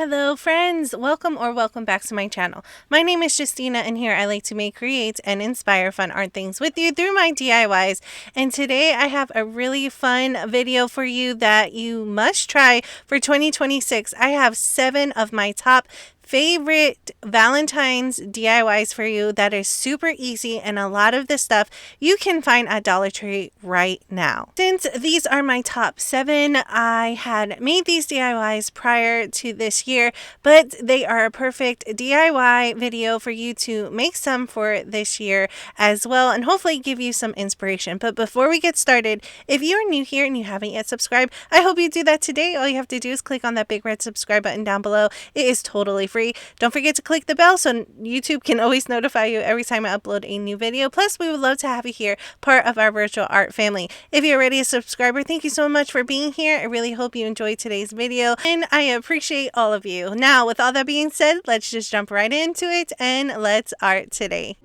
Hello friends! Welcome back to my channel. My name is Justina and here I like to make, create, and inspire fun art things with you through my DIYs. And today I have a really fun video for you that you must try for 2026. I have 7 of my top favorite Valentine's DIYs for you that is super easy, and a lot of the stuff you can find at Dollar Tree right now. Since these are my top 7, I had made these DIYs prior to this year, but they are a perfect DIY video for you to make some for this year as well, and hopefully give you some inspiration. But before we get started, if you are new here and you haven't yet subscribed, I hope you do that today. All you have to do is click on that big red subscribe button down below. It is totally free. Don't forget to click the bell so YouTube can always notify you every time I upload a new video. Plus, we would love to have you here, part of our virtual art family. If you're already a subscriber, thank you so much for being here. I really hope you enjoyed today's video, and I appreciate all of you. Now, with all that being said, let's just jump right into it and let's art today.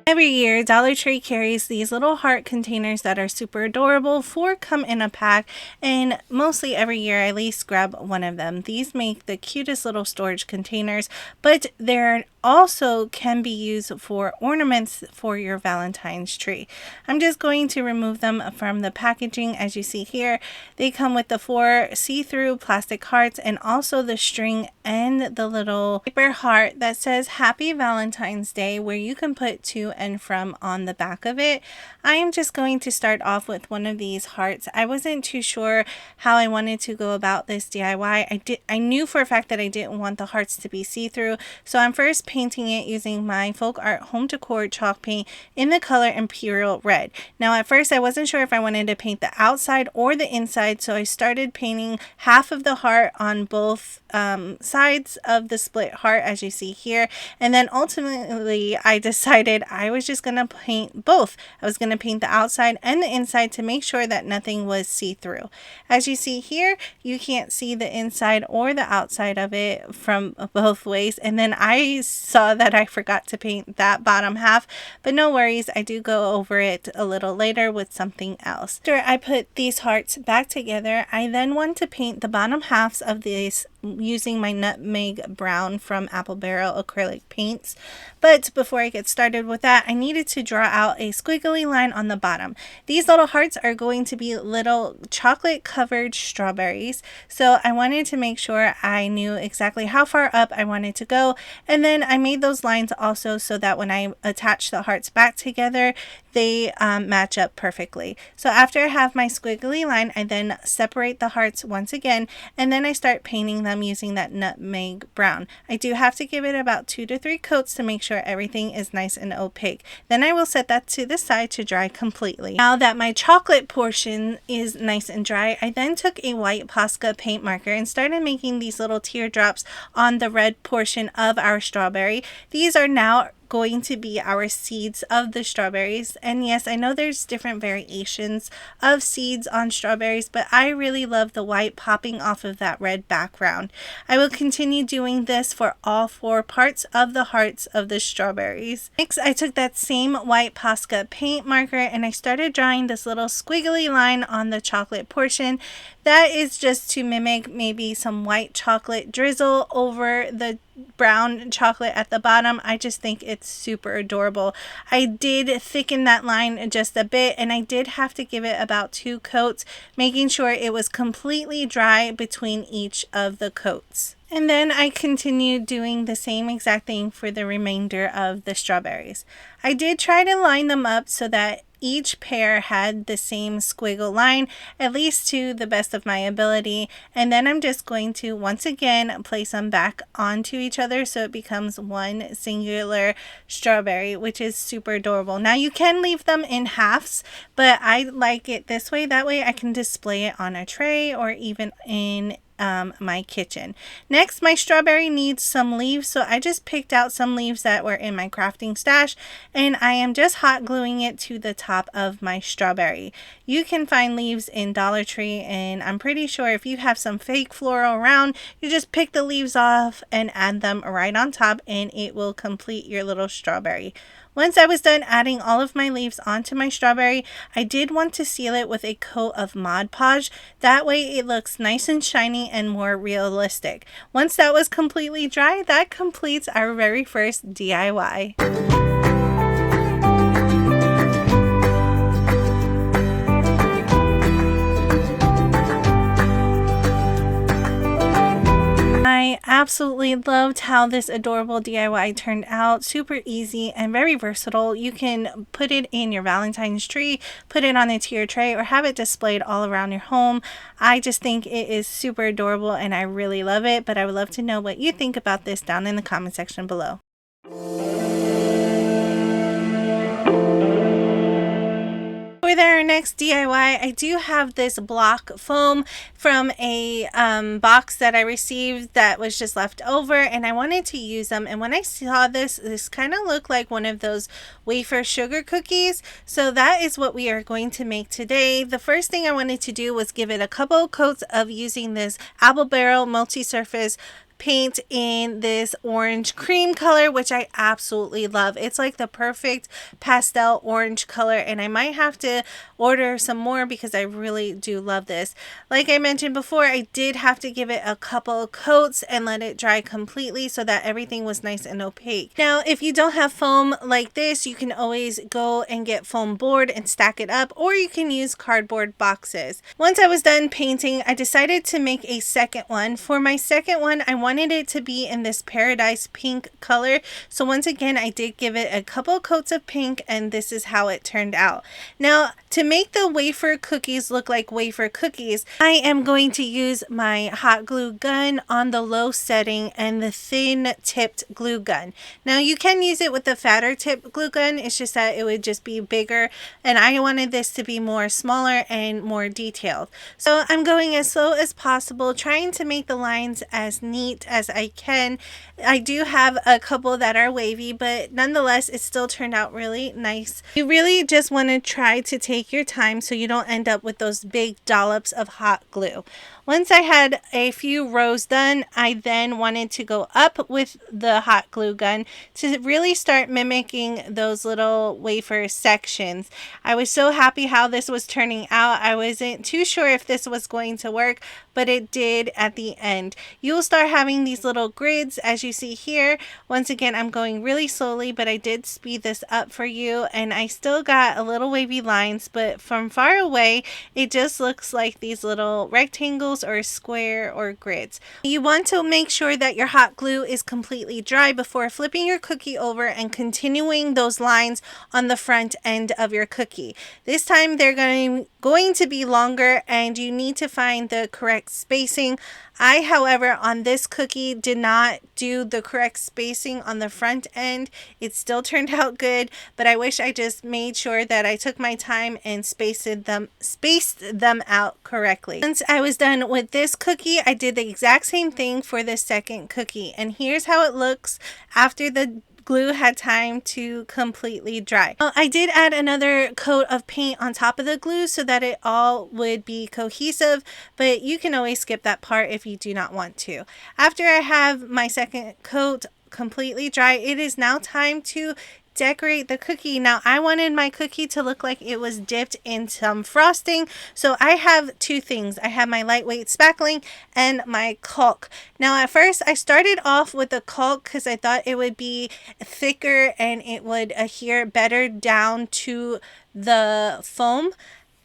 Every year, Dollar Tree carries these little heart containers that are super adorable. 4 come in a pack, and mostly every year I at least grab one of them. These make the cutest little storage containers, but they're also can be used for ornaments for your Valentine's tree. I'm just going to remove them from the packaging. As you see here, they come with the 4 see-through plastic hearts and also the string and the little paper heart that says Happy Valentine's Day, where you can put to and from on the back of it. I am just going to start off with one of these hearts. I wasn't too sure how I wanted to go about this DIY. I knew for a fact that I didn't want the hearts to be see-through, so I'm first painting it using my Folk Art Home Decor chalk paint in the color Imperial Red. Now at first I wasn't sure if I wanted to paint the outside or the inside, so I started painting half of the heart on both sides of the split heart, as you see here, and then ultimately I decided I was just gonna paint both. I was gonna paint the outside and the inside to make sure that nothing was see-through. As you see here, you can't see the inside or the outside of it from both ways, and then I saw that I forgot to paint that bottom half, but no worries, I do go over it a little later with something else. After I put these hearts back together, I then want to paint the bottom halves of these using my nutmeg brown from Apple Barrel acrylic paints. But before I get started with that, I needed to draw out a squiggly line on the bottom. These little hearts are going to be little chocolate covered strawberries, so I wanted to make sure I knew exactly how far up I wanted to go, and then I made those lines also so that when I attach the hearts back together, they match up perfectly. So after I have my squiggly line, I then separate the hearts once again, and then I start painting them using that nutmeg brown. I do have to give it about 2 to 3 coats to make sure everything is nice and opaque. Then I will set that to the side to dry completely. Now that my chocolate portion is nice and dry, I then took a white Posca paint marker and started making these little teardrops on the red portion of our strawberry. These are now going to be our seeds of the strawberries, and yes, I know there's different variations of seeds on strawberries, but I really love the white popping off of that red background. I will continue doing this for all 4 parts of the hearts of the strawberries. Next, I took that same white Posca paint marker and I started drawing this little squiggly line on the chocolate portion. That is just to mimic maybe some white chocolate drizzle over the brown chocolate at the bottom. I just think it's super adorable. I did thicken that line just a bit, and I did have to give it about 2 coats, making sure it was completely dry between each of the coats. And then I continued doing the same exact thing for the remainder of the strawberries. I did try to line them up so that each pair had the same squiggle line, at least to the best of my ability, and then I'm just going to once again place them back onto each other so it becomes one singular strawberry, which is super adorable. Now you can leave them in halves, but I like it this way. That way I can display it on a tray or even in my kitchen. Next, my strawberry needs some leaves, so I just picked out some leaves that were in my crafting stash, and I am just hot gluing it to the top of my strawberry. You can find leaves in Dollar Tree, and I'm pretty sure if you have some fake floral around, you just pick the leaves off and add them right on top, and it will complete your little strawberry. Once I was done adding all of my leaves onto my strawberry, I did want to seal it with a coat of Mod Podge. That way it looks nice and shiny and more realistic. Once that was completely dry, that completes our very first DIY. I absolutely loved how this adorable DIY turned out. Super easy and very versatile. You can put it in your Valentine's tree, put it on a tier tray, or have it displayed all around your home. I just think it is super adorable and I really love it, but I would love to know what you think about this down in the comment section below. For our next DIY, I do have this block foam from a box that I received that was just left over, and I wanted to use them. And when I saw this kind of looked like one of those wafer sugar cookies. So that is what we are going to make today. The first thing I wanted to do was give it a couple coats of using this apple barrel multi-surface paint in this orange cream color, which I absolutely love. It's like the perfect pastel orange color, and I might have to order some more because I really do love this. Like I mentioned before, I did have to give it a couple coats and let it dry completely so that everything was nice and opaque. Now, if you don't have foam like this, you can always go and get foam board and stack it up, or you can use cardboard boxes. Once I was done painting, I decided to make a second one. For my second one, I wanted it to be in this paradise pink color. So once again, I did give it a couple coats of pink, and this is how it turned out. Now, to make the wafer cookies look like wafer cookies, I am going to use my hot glue gun on the low setting and the thin tipped glue gun. Now, you can use it with the fatter tip glue gun. It's just that it would just be bigger, and I wanted this to be more smaller and more detailed. So I'm going as slow as possible, trying to make the lines as neat as I can. I do have a couple that are wavy, but nonetheless, it still turned out really nice. You really just want to try to take your time so you don't end up with those big dollops of hot glue. Once I had a few rows done, I then wanted to go up with the hot glue gun to really start mimicking those little wafer sections. I was so happy how this was turning out. I wasn't too sure if this was going to work, but it did at the end. You'll start having these little grids as you see here. Once again, I'm going really slowly, but I did speed this up for you, and I still got a little wavy lines, but from far away, it just looks like these little rectangles or square or grids. You want to make sure that your hot glue is completely dry before flipping your cookie over and continuing those lines on the front end of your cookie. This time they're going to be longer, and you need to find the correct spacing. I, however, on this cookie did not do the correct spacing on the front end. It still turned out good, but I wish I just made sure that I took my time and spaced them out correctly. Once I was done with this cookie, I did the exact same thing for the second cookie, and here's how it looks after the glue had time to completely dry. I did add another coat of paint on top of the glue so that it all would be cohesive, but you can always skip that part if you do not want to. After I have my second coat completely dry, it is now time to decorate the cookie. Now, I wanted my cookie to look like it was dipped in some frosting, so I have two things. I have my lightweight spackling and my caulk. Now, at first I started off with the caulk because I thought it would be thicker and it would adhere better down to the foam.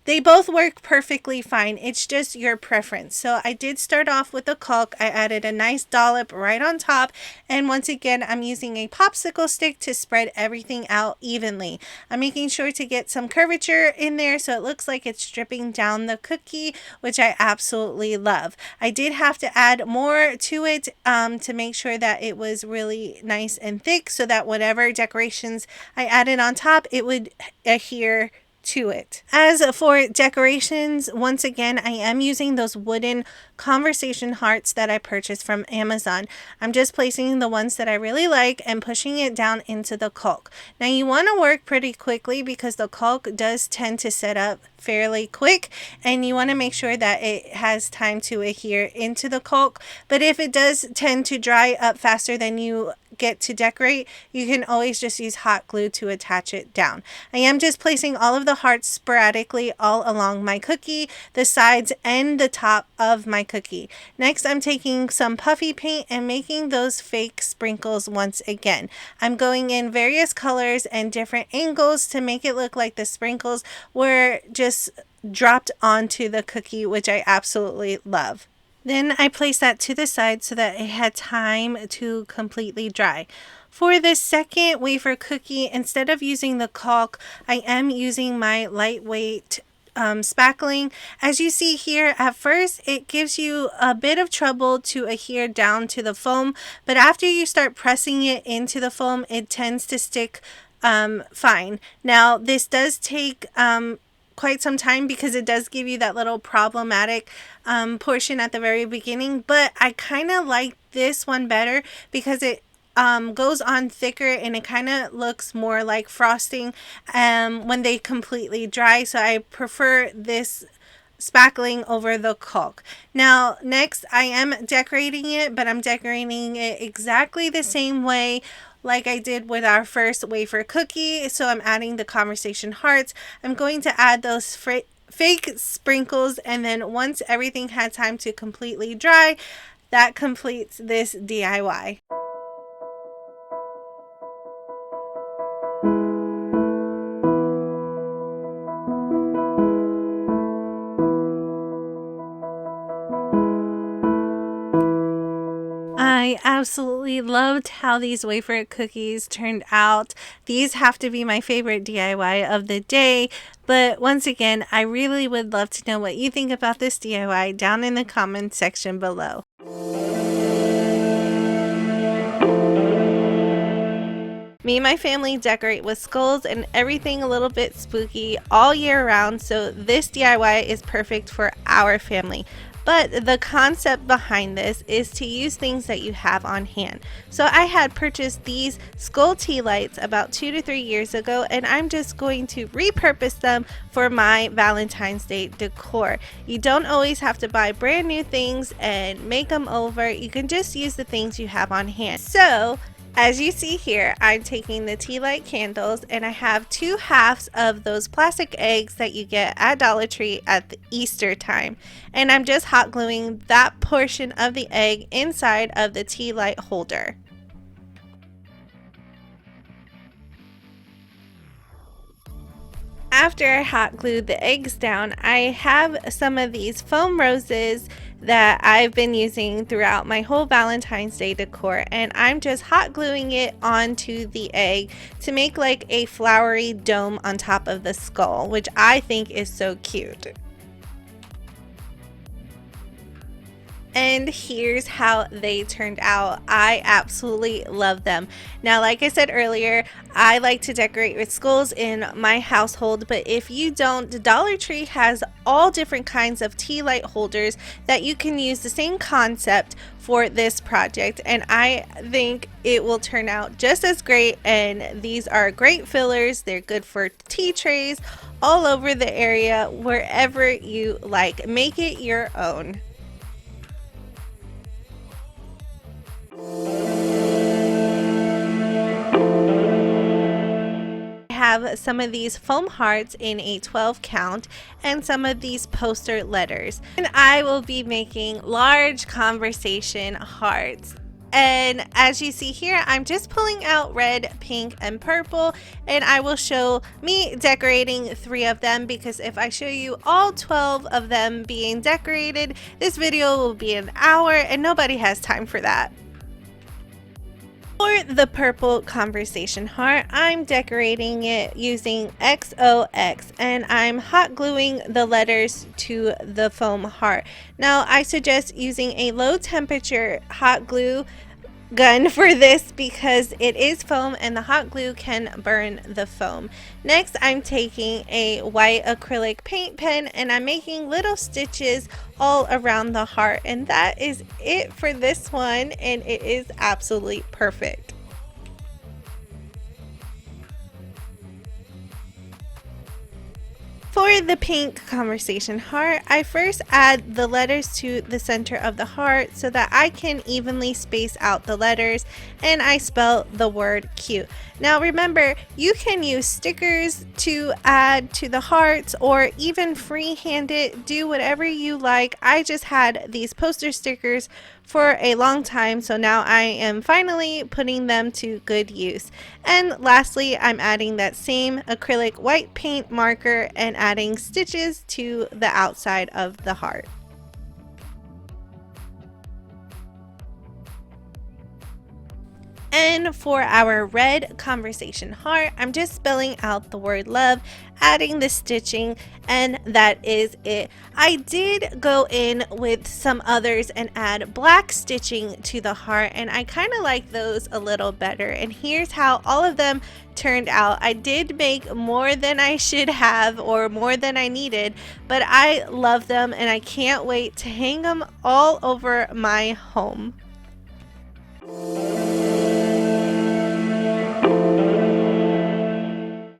They both work perfectly fine. It's just your preference. So I did start off with the caulk. I added a nice dollop right on top. And once again, I'm using a popsicle stick to spread everything out evenly. I'm making sure to get some curvature in there so it looks like it's dripping down the cookie, which I absolutely love. I did have to add more to it to make sure that it was really nice and thick so that whatever decorations I added on top, it would adhere to it. As for decorations, once again, I am using those wooden conversation hearts that I purchased from Amazon. I'm just placing the ones that I really like and pushing it down into the caulk. Now you want to work pretty quickly because the caulk does tend to set up fairly quick, and you want to make sure that it has time to adhere into the caulk. But if it does tend to dry up faster than you get to decorate, you can always just use hot glue to attach it down. I am just placing all of the hearts sporadically all along my cookie, the sides and the top of my cookie. Next, I'm taking some puffy paint and making those fake sprinkles once again. I'm going in various colors and different angles to make it look like the sprinkles were just dropped onto the cookie, which I absolutely love. Then I placed that to the side so that it had time to completely dry. For the second wafer cookie, instead of using the caulk, I am using my lightweight spackling. As you see here, at first it gives you a bit of trouble to adhere down to the foam, but after you start pressing it into the foam, it tends to stick fine. Now this does take quite some time because it does give you that little problematic portion at the very beginning, but I kind of like this one better because it goes on thicker and it kind of looks more like frosting when they completely dry. So I prefer this spackling over the caulk. Now next I am decorating it, but I'm decorating it exactly the same way like I did with our first wafer cookie. So I'm adding the conversation hearts. I'm going to add those fake sprinkles, and then once everything had time to completely dry, that completes this DIY. I absolutely loved how these wafer cookies turned out. These have to be my favorite DIY of the day. But once again, I really would love to know what you think about this DIY down in the comments section below. Me and my family decorate with skulls and everything a little bit spooky all year round, so this DIY is perfect for our family. But the concept behind this is to use things that you have on hand. So I had purchased these skull tea lights about 2 to 3 years ago, and I'm just going to repurpose them for my Valentine's Day decor. You don't always have to buy brand new things and make them over. You can just use the things you have on hand. So as you see here, I'm taking the tea light candles, and I have 2 halves of those plastic eggs that you get at Dollar Tree at the Easter time, and I'm just hot gluing that portion of the egg inside of the tea light holder. After I hot glued the eggs down, I have some of these foam roses that I've been using throughout my whole Valentine's Day decor, and I'm just hot gluing it onto the egg to make like a flowery dome on top of the skull, which I think is so cute. And here's how they turned out. I absolutely love them. Now, like I said earlier, I like to decorate with skulls in my household, but if you don't, Dollar Tree has all different kinds of tea light holders that you can use the same concept for this project, and I think it will turn out just as great. And these are great fillers. They're good for tea trays all over the area, wherever you like. Make it your own. I have some of these foam hearts in a 12 count and some of these poster letters, and I will be making large conversation hearts. And as you see here, I'm just pulling out red, pink, and purple, and I will show me decorating 3 of them, because if I show you all 12 of them being decorated, this video will be an hour and nobody has time for that. For the purple conversation heart, I'm decorating it using XOX, and I'm hot gluing the letters to the foam heart. Now I suggest using a low temperature hot glue gun for this because it is foam and the hot glue can burn the foam. Next, I'm taking a white acrylic paint pen and I'm making little stitches all around the heart, and that is it for this one, and it is absolutely perfect. For the pink conversation heart, I first add the letters to the center of the heart so that I can evenly space out the letters, and I spell the word cute. Now remember, you can use stickers to add to the hearts or even freehand it, do whatever you like. I just had these poster stickers for a long time, so now I am finally putting them to good use. And lastly, I'm adding that same acrylic white paint marker and adding stitches to the outside of the heart. And for our red conversation heart, I'm just spelling out the word love, adding the stitching, and that is it. I did go in with some others and add black stitching to the heart, and I kind of like those a little better. And here's how all of them turned out. I did make more than I should have or more than I needed, but I love them and I can't wait to hang them all over my home.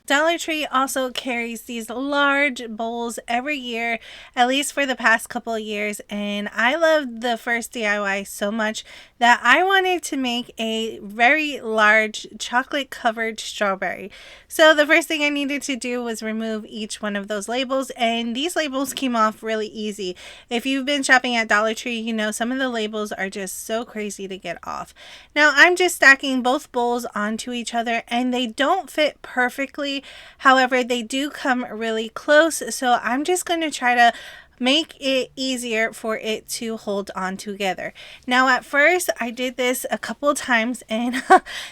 Dollar Tree also carries these large bowls every year, at least for the past couple of years, and I loved the first DIY so much that I wanted to make a very large chocolate covered strawberry. So the first thing I needed to do was remove each one of those labels, and these labels came off really easy. If you've been shopping at Dollar Tree, you know some of the labels are just so crazy to get off. Now I'm just stacking both bowls onto each other, and they don't fit perfectly. However, they do come really close, so I'm just going to try to make it easier for it to hold on together. Now at first I did this a couple times and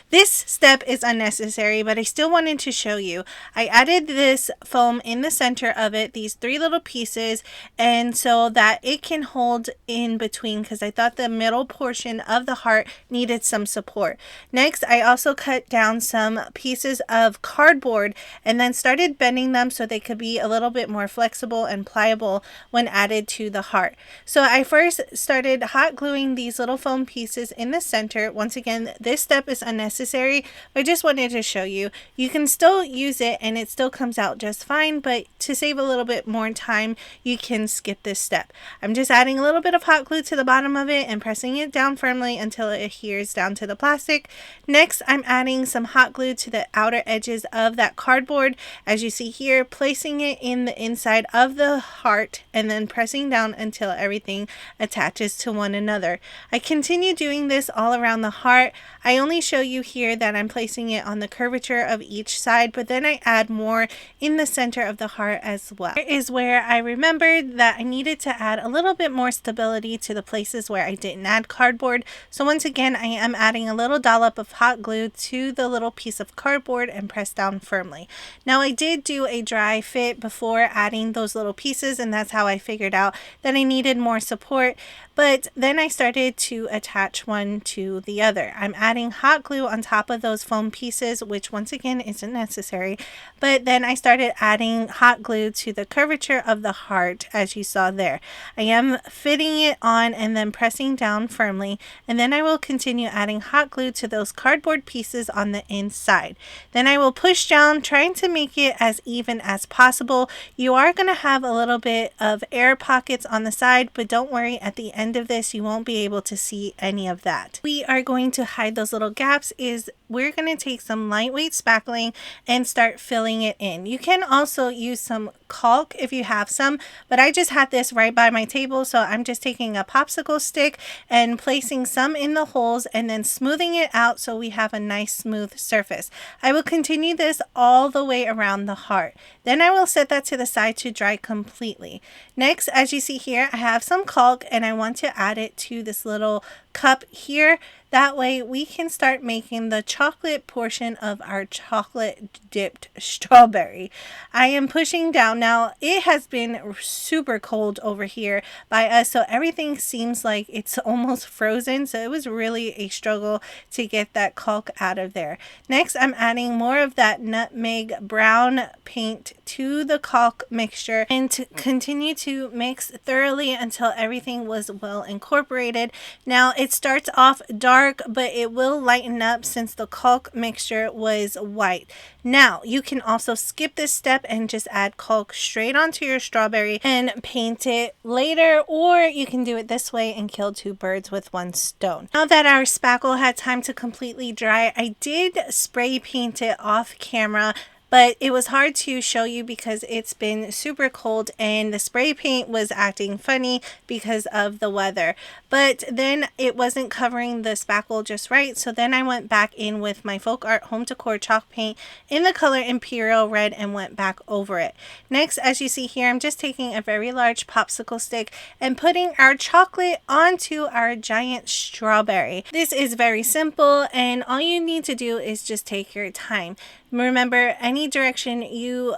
this step is unnecessary, but I still wanted to show you. I added this foam in the center of it, these three little pieces, and so that it can hold in between, because I thought the middle portion of the heart needed some support. Next, I also cut down some pieces of cardboard and then started bending them so they could be a little bit more flexible and pliable when added to the heart. So I first started hot gluing these little foam pieces in the center. Once again, this step is unnecessary, but I just wanted to show you. You can still use it and it still comes out just fine, but to save a little bit more time, you can skip this step. I'm just adding a little bit of hot glue to the bottom of it and pressing it down firmly until it adheres down to the plastic. Next, I'm adding some hot glue to the outer edges of that cardboard, as you see here, placing it in the inside of the heart and then pressing down until everything attaches to one another. I continue doing this all around the heart. I only show you here that I'm placing it on the curvature of each side, but then I add more in the center of the heart as well. Here is where I remembered that I needed to add a little bit more stability to the places where I didn't add cardboard. So once again, I am adding a little dollop of hot glue to the little piece of cardboard and press down firmly. Now I did do a dry fit before adding those little pieces, and that's how I figured out that I needed more support, but then I started to attach one to the other. I'm adding hot glue on top of those foam pieces, which once again isn't necessary, but then I started adding hot glue to the curvature of the heart, as you saw there. I am fitting it on and then pressing down firmly, and then I will continue adding hot glue to those cardboard pieces on the inside. Then I will push down, trying to make it as even as possible. You are going to have a little bit of air pockets on the side, but don't worry, at the end of this you won't be able to see any of that. We are going to hide those little gaps is we're going to take some lightweight spackling and start filling it in. You can also use some caulk if you have some, but I just had this right by my table, so I'm just taking a popsicle stick and placing some in the holes and then smoothing it out so we have a nice smooth surface. I will continue this all the way around the heart. Then I will set that to the side to dry completely. Next, as you see here, I have some caulk and I want to add it to this little cup here. That way we can start making the chocolate portion of our chocolate dipped strawberry. I am pushing down. Now it has been super cold over here by us, so everything seems like it's almost frozen, so it was really a struggle to get that caulk out of there. Next, I'm adding more of that nutmeg brown paint to the caulk mixture and to continue to mix thoroughly until everything was well incorporated. Now it starts off dark, but it will lighten up since the caulk mixture was white. Now you can also skip this step and just add caulk straight onto your strawberry and paint it later, or you can do it this way and kill two birds with one stone. Now that our spackle had time to completely dry, I did spray paint it off camera, but it was hard to show you because it's been super cold and the spray paint was acting funny because of the weather. But then it wasn't covering the spackle just right, so then I went back in with my Folk Art Home Decor chalk paint in the color Imperial Red and went back over it. Next, as you see here, I'm just taking a very large popsicle stick and putting our chocolate onto our giant strawberry. This is very simple, and all you need to do is just take your time. Remember, any direction you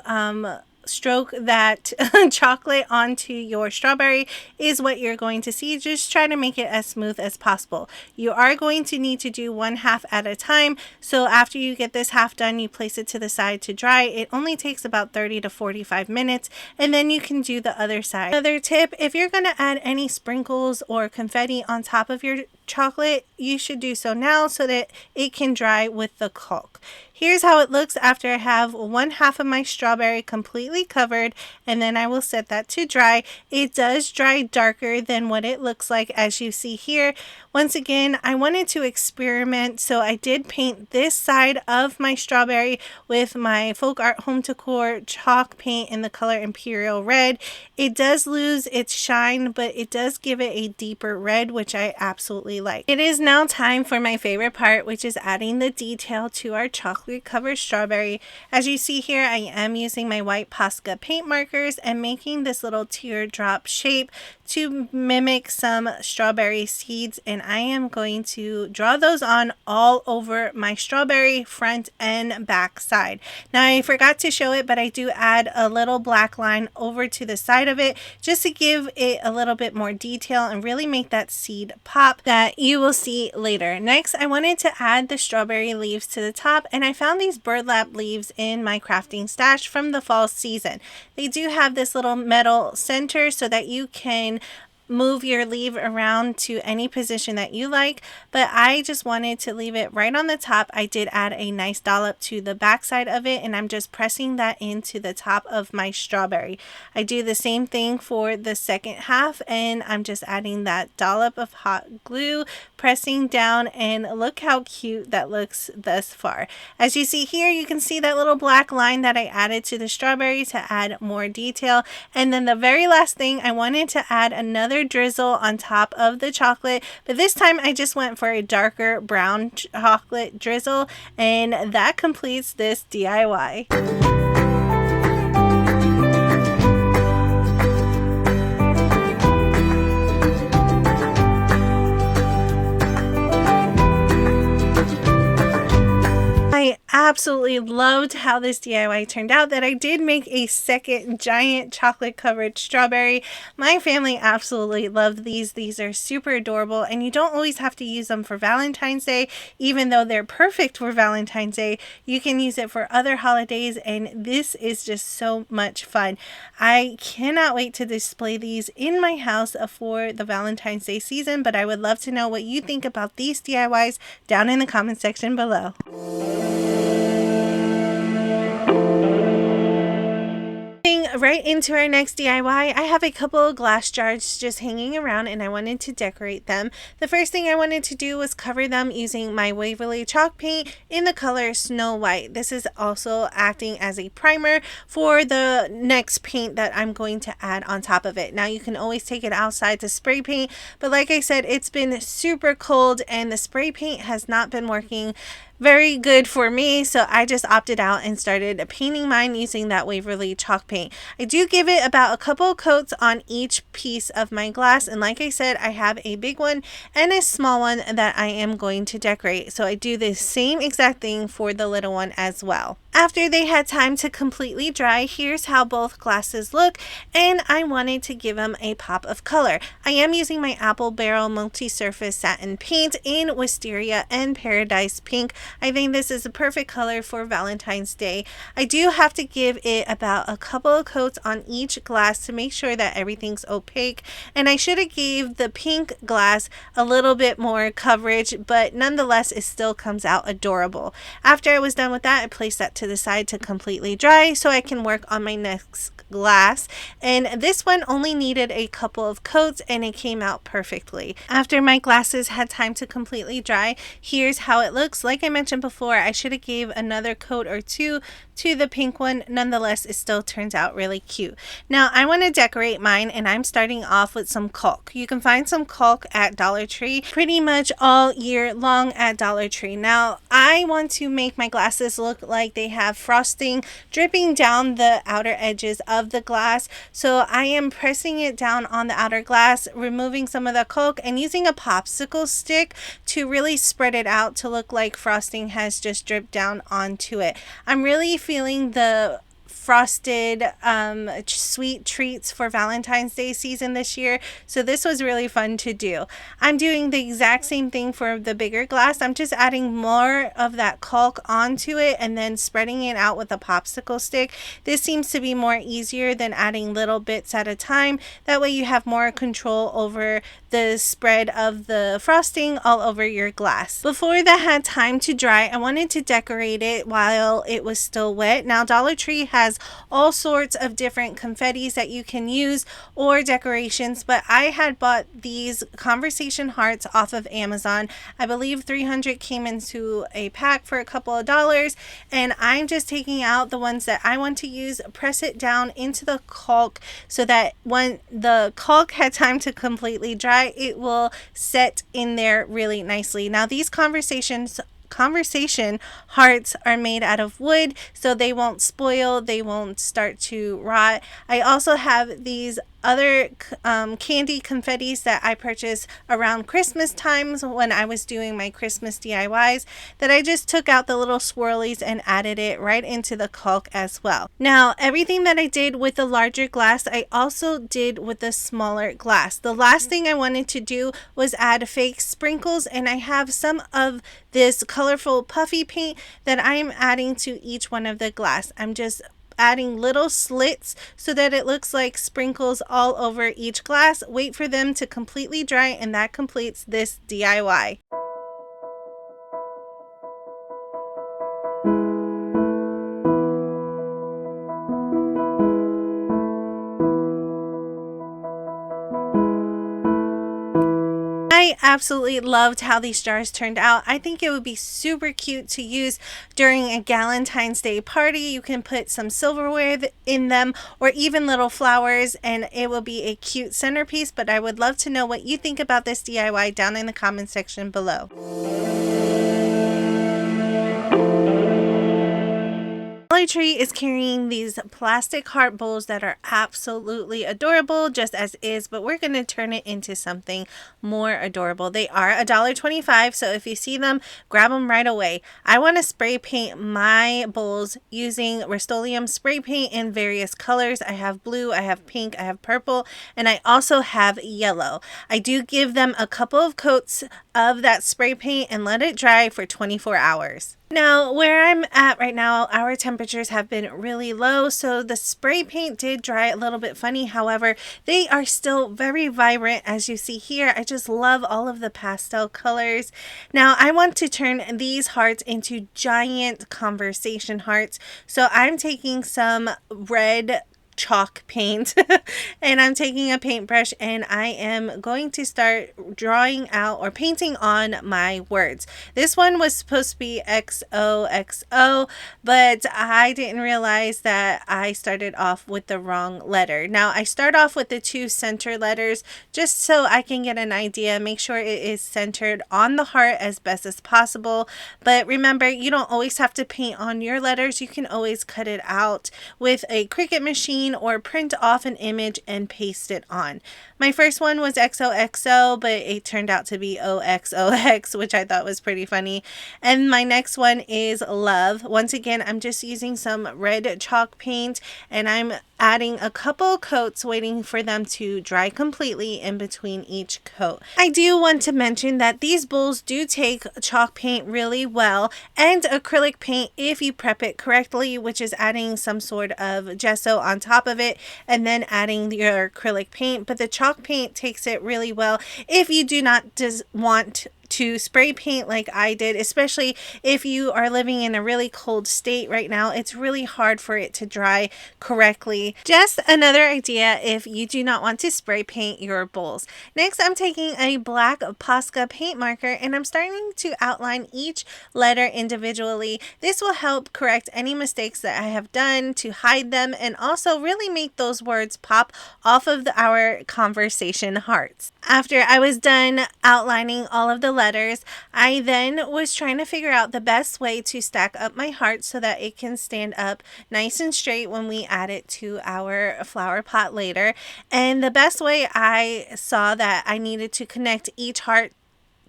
stroke that chocolate onto your strawberry is what you're going to see. Just try to make it as smooth as possible. You are going to need to do one half at a time, so after you get this half done, you place it to the side to dry. It only takes about 30 to 45 minutes, and then you can do the other side. Another tip, if you're going to add any sprinkles or confetti on top of your chocolate, you should do so now so that it can dry with the caulk. Here's how it looks after I have one half of my strawberry completely covered, and then I will set that to dry. It does dry darker than what it looks like, as you see here. Once again, I wanted to experiment, so I did paint this side of my strawberry with my Folk Art Home Decor chalk paint in the color Imperial Red. It does lose its shine, but it does give it a deeper red, which I absolutely like. It is now time for my favorite part, which is adding the detail to our chocolate covered strawberry. As you see here, I am using my white Posca paint markers and making this little teardrop shape to mimic some strawberry seeds, and I am going to draw those on all over my strawberry front and back side. Now I forgot to show it, but I do add a little black line over to the side of it just to give it a little bit more detail and really make that seed pop that you will see later. Next, I wanted to add the strawberry leaves to the top, and I found these burlap leaves in my crafting stash from the fall season. They do have this little metal center so that you can move your leaf around to any position that you like, but I just wanted to leave it right on the top. I did add a nice dollop to the back side of it, and I'm just pressing that into the top of my strawberry. I do the same thing for the second half, and I'm just adding that dollop of hot glue, pressing down, and look how cute that looks thus far. As you see here, you can see that little black line that I added to the strawberry to add more detail. And then the very last thing, I wanted to add another drizzle on top of the chocolate, but this time I just went for a darker brown chocolate drizzle, and that completes this DIY. I absolutely loved how this DIY turned out, that I did make a second giant chocolate covered strawberry. My family absolutely loved these. These are super adorable, and you don't always have to use them for Valentine's Day. Even though they're perfect for Valentine's Day, you can use it for other holidays, and this is just so much fun. I cannot wait to display these in my house for the Valentine's Day season, but I would love to know what you think about these DIYs down in the comment section below. Right into our next DIY, I have a couple of glass jars just hanging around, and I wanted to decorate them. The first thing I wanted to do was cover them using my Waverly chalk paint in the color Snow White. This is also acting as a primer for the next paint that I'm going to add on top of it. Now you can always take it outside to spray paint, but like I said, it's been super cold and the spray paint has not been working very good for me, so I just opted out and started painting mine using that Waverly chalk paint. I do give it about a couple coats on each piece of my glass, and like I said, I have a big one and a small one that I am going to decorate, so I do the same exact thing for the little one as well. After they had time to completely dry, here's how both glasses look, and I wanted to give them a pop of color. I am using my Apple Barrel multi-surface satin paint in Wisteria and Paradise Pink. I think this is a perfect color for Valentine's Day. I do have to give it about a couple of coats on each glass to make sure that everything's opaque, and I should have gave the pink glass a little bit more coverage, but nonetheless it still comes out adorable. After I was done with that, I placed that to the side to completely dry so I can work on my next glass, and this one only needed a couple of coats and it came out perfectly. After my glasses had time to completely dry, here's how it looks. Like I mentioned before, I should have gave another coat or two to the pink one. Nonetheless, it still turns out really cute. Now I want to decorate mine, and I'm starting off with some caulk. You can find some caulk at Dollar Tree pretty much all year long at Dollar Tree. Now I want to make my glasses look like they have frosting dripping down the outer edges of the glass, so I am pressing it down on the outer glass, removing some of the caulk and using a popsicle stick to really spread it out to look like frosting has just dripped down onto it. I'm really feeling the frosted sweet treats for Valentine's Day season this year, so this was really fun to do. I'm doing the exact same thing for the bigger glass. I'm just adding more of that caulk onto it and then spreading it out with a popsicle stick. This seems to be more easier than adding little bits at a time. That way you have more control over the spread of the frosting all over your glass. Before that had time to dry, I wanted to decorate it while it was still wet. Now Dollar Tree has all sorts of different confettis that you can use or decorations, but I had bought these conversation hearts off of Amazon. I believe 300 came into a pack for a couple of dollars, and I'm just taking out the ones that I want to use, press it down into the caulk so that when the caulk had time to completely dry, it will set in there really nicely. Now these conversation hearts are made out of wood, so they won't spoil, they won't start to rot. I also have these other candy confettis that I purchased around Christmas times when I was doing my Christmas DIYs, that I just took out the little swirlies and added it right into the caulk as well. Now everything that I did with the larger glass, I also did with the smaller glass. The last thing I wanted to do was add fake sprinkles, and I have some of this colorful puffy paint that I am adding to each one of the glass. I'm just adding little slits so that it looks like sprinkles all over each glass. Wait for them to completely dry, and that completes this DIY. I absolutely loved how these jars turned out. I think it would be super cute to use during a Valentine's Day party. You can put some silverware in them or even little flowers, and it will be a cute centerpiece. But I would love to know what you think about this DIY down in the comment section below. Dollar Tree is carrying these plastic heart bowls that are absolutely adorable just as is, but we're going to turn it into something more adorable. They are $1.25, so if you see them, grab them right away. I want to spray paint my bowls using Rust-Oleum spray paint in various colors. I have blue, I have pink, I have purple, and I also have yellow. I do give them a couple of coats of that spray paint and let it dry for 24 hours. Now, where I'm at right now, our temperatures have been really low, so the spray paint did dry a little bit funny. However, they are still very vibrant, as you see here. I just love all of the pastel colors. Now, I want to turn these hearts into giant conversation hearts, so I'm taking some red chalk paint and I'm taking a paintbrush and I am going to start drawing out or painting on my words. This one was supposed to be XOXO, but I didn't realize that I started off with the wrong letter. Now I start off with the two center letters just so I can get an idea, make sure it is centered on the heart as best as possible. But remember, you don't always have to paint on your letters. You can always cut it out with a Cricut machine or print off an image and paste it on. My first one was XOXO, but it turned out to be OXOX, which I thought was pretty funny. And my next one is love. Once again, I'm just using some red chalk paint and I'm adding a couple coats, waiting for them to dry completely in between each coat. I do want to mention that these bowls do take chalk paint really well and acrylic paint if you prep it correctly, which is adding some sort of gesso on top of it and then adding your acrylic paint. But the chalk paint takes it really well if you do not want to spray paint like I did, especially if you are living in a really cold state right now. It's really hard for it to dry correctly. Just another idea if you do not want to spray paint your bowls. Next, I'm taking a black Posca paint marker and I'm starting to outline each letter individually. This will help correct any mistakes that I have done, to hide them, and also really make those words pop off of our conversation hearts. After I was done outlining all of the letters, I then was trying to figure out the best way to stack up my heart so that it can stand up nice and straight when we add it to our flower pot later. And the best way I saw that I needed to connect each heart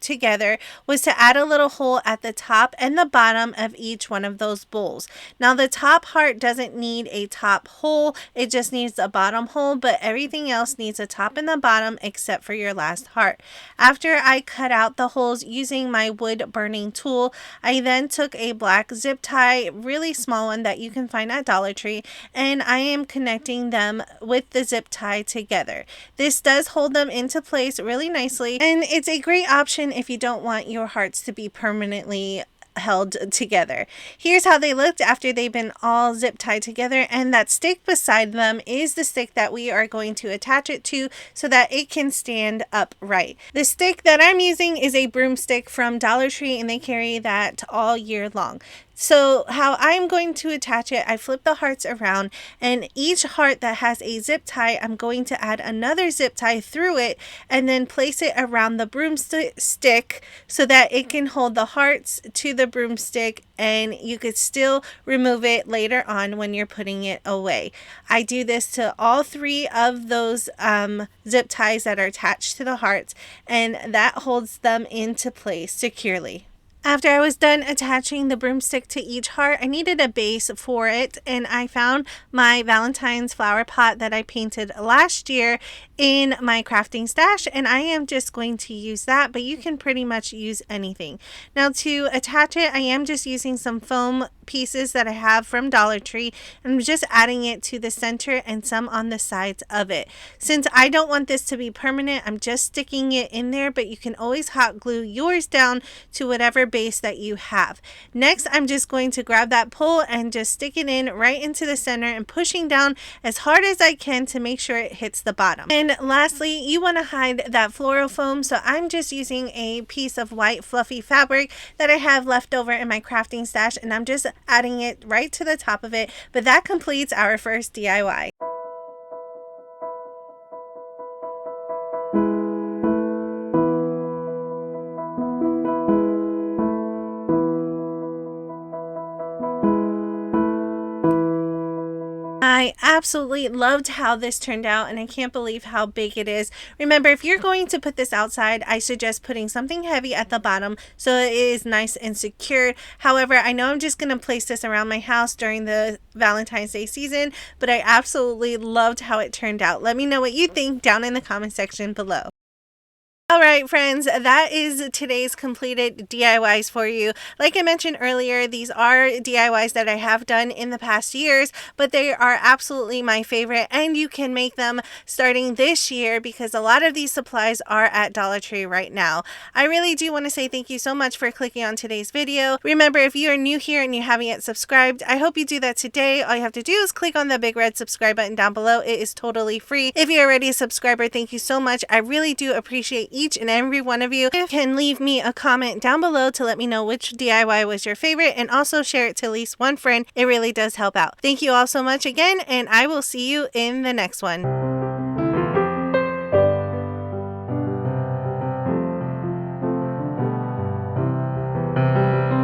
together was to add a little hole at the top and the bottom of each one of those bowls. Now the top heart doesn't need a top hole, it just needs a bottom hole, but everything else needs a top and the bottom except for your last heart. After I cut out the holes using my wood burning tool, I then took a black zip tie, really small one that you can find at Dollar Tree, and I am connecting them with the zip tie together. This does hold them into place really nicely, and it's a great option if you don't want your hearts to be permanently held together. Here's how they looked after they've been all zip tied together, and that stick beside them is the stick that we are going to attach it to so that it can stand upright. The stick that I'm using is a broomstick from Dollar Tree, and they carry that all year long. So how I'm going to attach it, I flip the hearts around, and each heart that has a zip tie, I'm going to add another zip tie through it and then place it around the broomstick so that it can hold the hearts to the broomstick, and you could still remove it later on when you're putting it away. I do this to all three of those zip ties that are attached to the hearts, and that holds them into place securely. After I was done attaching the broomstick to each heart, I needed a base for it, and I found my Valentine's flower pot that I painted last year in my crafting stash, and I am just going to use that, but you can pretty much use anything. Now to attach it, I am just using some foam pieces that I have from Dollar Tree, and I'm just adding it to the center and some on the sides of it. Since I don't want this to be permanent, I'm just sticking it in there, but you can always hot glue yours down to whatever base that you have. Next, I'm just going to grab that pole and just stick it in right into the center and pushing down as hard as I can to make sure it hits the bottom. And lastly, you want to hide that floral foam, so I'm just using a piece of white fluffy fabric that I have left over in my crafting stash, and I'm just adding it right to the top of it. But that completes our first DIY. I absolutely loved how this turned out, and I can't believe how big it is. Remember, if you're going to put this outside, I suggest putting something heavy at the bottom so it is nice and secure. However, I know I'm just going to place this around my house during the Valentine's Day season, but I absolutely loved how it turned out. Let me know what you think down in the comment section below. Alright friends, that is today's completed DIYs for you. Like I mentioned earlier, these are DIYs that I have done in the past years, but they are absolutely my favorite, and you can make them starting this year because a lot of these supplies are at Dollar Tree right now. I really do want to say thank you so much for clicking on today's video. Remember, if you are new here and you haven't yet subscribed, I hope you do that today. All you have to do is click on the big red subscribe button down below. It is totally free. If you're already a subscriber, thank you so much. I really do appreciate each and every one of you. You can leave me a comment down below to let me know which DIY was your favorite, and also share it to at least one friend. It really does help out. Thank you all so much again, and I will see you in the next one.